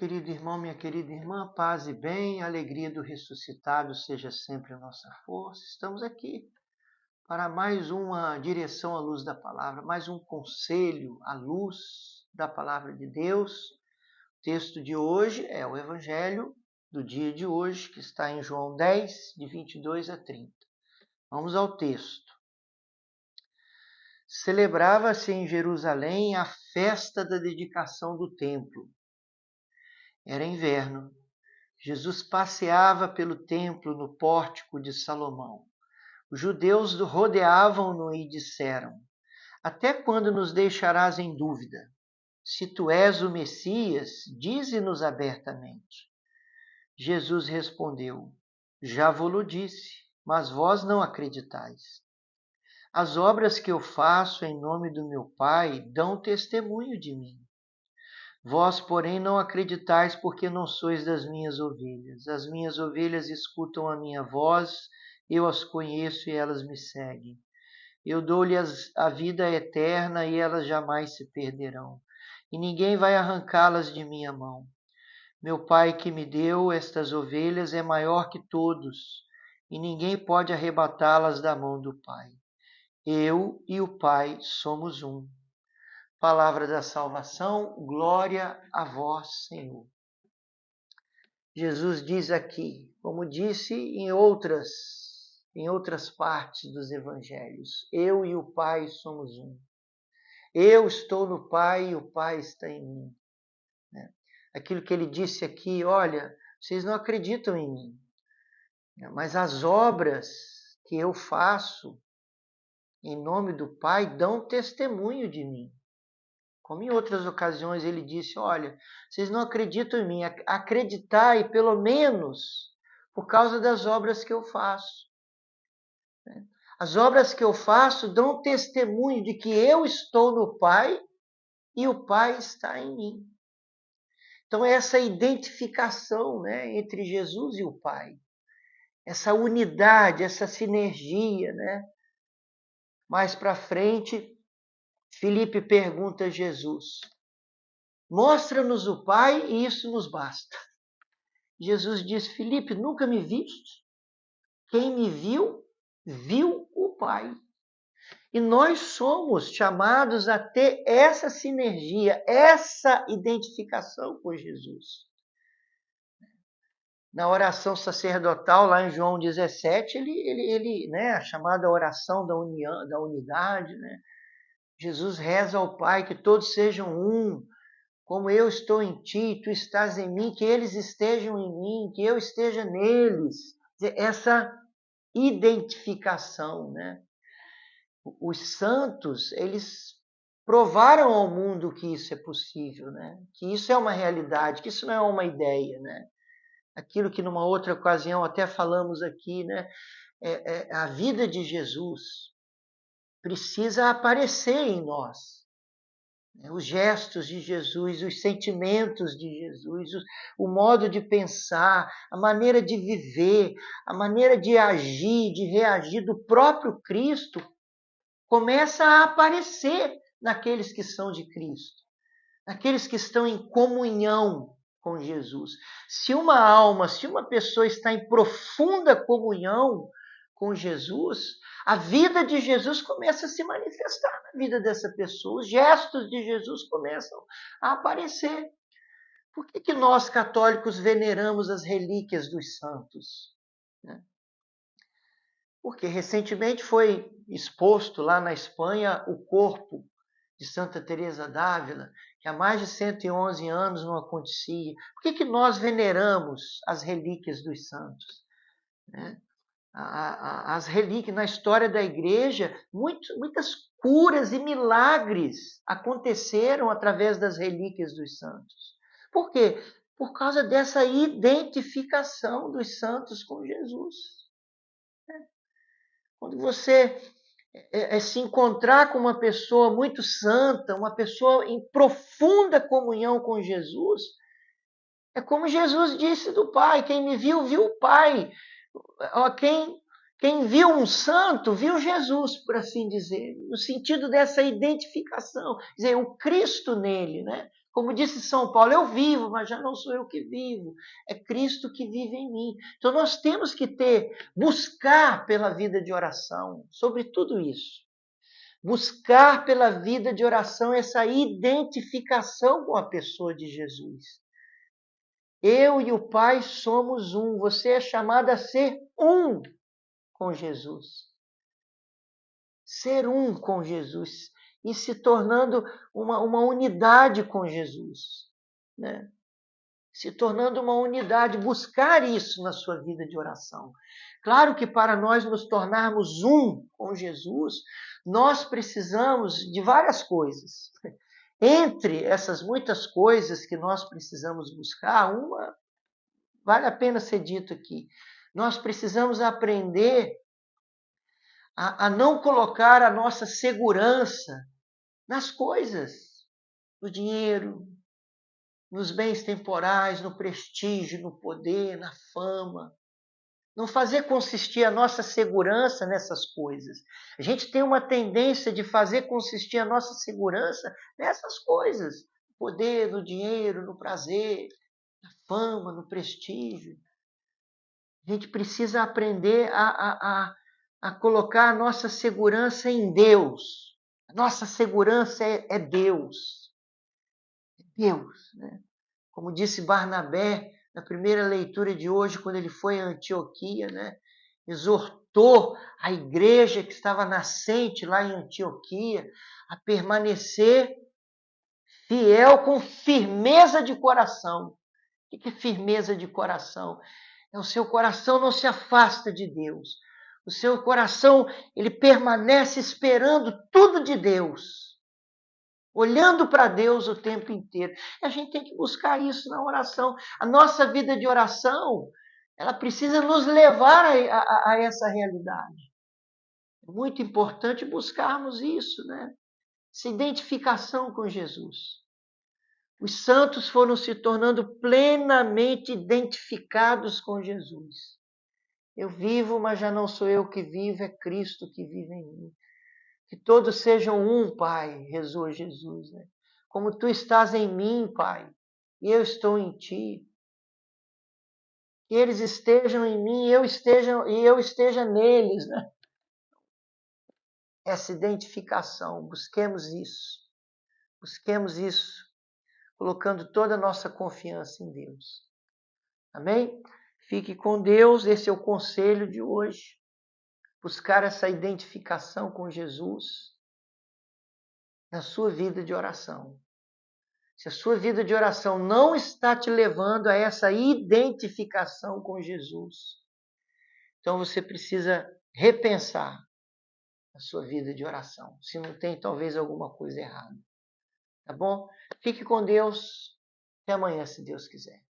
querido irmão, minha querida irmã, paz e bem, a alegria do ressuscitado seja sempre a nossa força. Estamos aqui para mais uma direção à luz da palavra, mais um conselho à luz da palavra de Deus. O texto de hoje é o Evangelho do dia de hoje, que está em João 10, de 22 a 30. Vamos ao texto. Celebrava-se em Jerusalém a festa da dedicação do templo. Era inverno. Jesus passeava pelo templo no pórtico de Salomão. Os judeus rodeavam-no e disseram: Até quando nos deixarás em dúvida? Se tu és o Messias, dize-nos abertamente. Jesus respondeu: Já vo-lo disse, mas vós não acreditais. As obras que eu faço em nome do meu Pai dão testemunho de mim. Vós, porém, não acreditais porque não sois das minhas ovelhas. As minhas ovelhas escutam a minha voz, eu as conheço e elas me seguem. Eu dou-lhes a vida eterna e elas jamais se perderão. E ninguém vai arrancá-las de minha mão. Meu Pai que me deu estas ovelhas é maior que todos, e ninguém pode arrebatá-las da mão do Pai. Eu e o Pai somos um. Palavra da salvação, glória a vós, Senhor. Jesus diz aqui, como disse em outras partes dos evangelhos, eu e o Pai somos um. Eu estou no Pai e o Pai está em mim. Aquilo que ele disse aqui, olha, vocês não acreditam em mim, mas as obras que eu faço em nome do Pai dão testemunho de mim. Como em outras ocasiões ele disse, olha, vocês não acreditam em mim, acreditai pelo menos por causa das obras que eu faço. As obras que eu faço dão testemunho de que eu estou no Pai e o Pai está em mim. Então essa identificação, entre Jesus e o Pai, essa unidade, essa sinergia. Mais para frente, Filipe pergunta a Jesus, mostra-nos o Pai e isso nos basta. Jesus diz, Filipe, nunca me viste? Quem me viu, viu o Pai. E nós somos chamados a ter essa sinergia, essa identificação com Jesus. Na oração sacerdotal, lá em João 17, a chamada oração da união, da unidade, Jesus reza ao Pai que todos sejam um, como eu estou em ti, tu estás em mim, que eles estejam em mim, que eu esteja neles. Essa identificação, Os santos, eles provaram ao mundo que isso é possível, Que isso é uma realidade, que isso não é uma ideia, Aquilo que numa outra ocasião até falamos aqui, a vida de Jesus precisa aparecer em nós. Os gestos de Jesus, os sentimentos de Jesus, o modo de pensar, a maneira de viver, a maneira de agir, de reagir do próprio Cristo começa a aparecer naqueles que são de Cristo, naqueles que estão em comunhão com Jesus. Se uma pessoa está em profunda comunhão com Jesus, a vida de Jesus começa a se manifestar na vida dessa pessoa. Os gestos de Jesus começam a aparecer. Por que nós católicos veneramos as relíquias dos santos? Porque recentemente foi exposto lá na Espanha o corpo de Santa Teresa d'Ávila, que há mais de 111 anos não acontecia. Por que nós veneramos as relíquias dos santos? As relíquias, na história da igreja, muitas curas e milagres aconteceram através das relíquias dos santos. Por quê? Por causa dessa identificação dos santos com Jesus. Quando você se encontrar com uma pessoa muito santa, uma pessoa em profunda comunhão com Jesus, é como Jesus disse do Pai, quem me viu, viu o Pai. Quem viu um santo, viu Jesus, por assim dizer, no sentido dessa identificação, quer dizer, o Cristo nele, Como disse São Paulo, eu vivo, mas já não sou eu que vivo, é Cristo que vive em mim. Então nós temos que buscar pela vida de oração, sobre tudo isso. Buscar pela vida de oração essa identificação com a pessoa de Jesus. Eu e o Pai somos um. Você é chamado a ser um com Jesus. Ser um com Jesus. E se tornando uma unidade com Jesus. Né? Se tornando uma unidade. Buscar isso na sua vida de oração. Claro que para nós nos tornarmos um com Jesus, nós precisamos de várias coisas. Entre essas muitas coisas que nós precisamos buscar, uma vale a pena ser dito aqui. Nós precisamos aprender a não colocar a nossa segurança nas coisas, no dinheiro, nos bens temporais, no prestígio, no poder, na fama. Não fazer consistir a nossa segurança nessas coisas. A gente tem uma tendência de fazer consistir a nossa segurança nessas coisas. No poder, no dinheiro, no prazer, na fama, no prestígio. A gente precisa aprender a colocar a nossa segurança em Deus. A nossa segurança é Deus. É Deus. Né? Como disse Barnabé na primeira leitura de hoje, quando ele foi a Antioquia, né? Exortou a igreja que estava nascente lá em Antioquia a permanecer fiel com firmeza de coração. O que é firmeza de coração? O seu coração não se afasta de Deus. O seu coração, ele permanece esperando tudo de Deus. Olhando para Deus o tempo inteiro. E a gente tem que buscar isso na oração. A nossa vida de oração, ela precisa nos levar a essa realidade. É muito importante buscarmos isso, né? Essa identificação com Jesus. Os santos foram se tornando plenamente identificados com Jesus. Eu vivo, mas já não sou eu que vivo, é Cristo que vive em mim. Que todos sejam um, Pai, rezou Jesus. Né? Como tu estás em mim, Pai, e eu estou em ti. Que eles estejam em mim e eu esteja neles. Né? Essa identificação, busquemos isso. Busquemos isso, colocando toda a nossa confiança em Deus. Amém? Fique com Deus, esse é o conselho de hoje. Buscar essa identificação com Jesus na sua vida de oração. Se a sua vida de oração não está te levando a essa identificação com Jesus, então você precisa repensar a sua vida de oração. Se não tem, talvez alguma coisa errada. Tá bom? Fique com Deus. Até amanhã, se Deus quiser.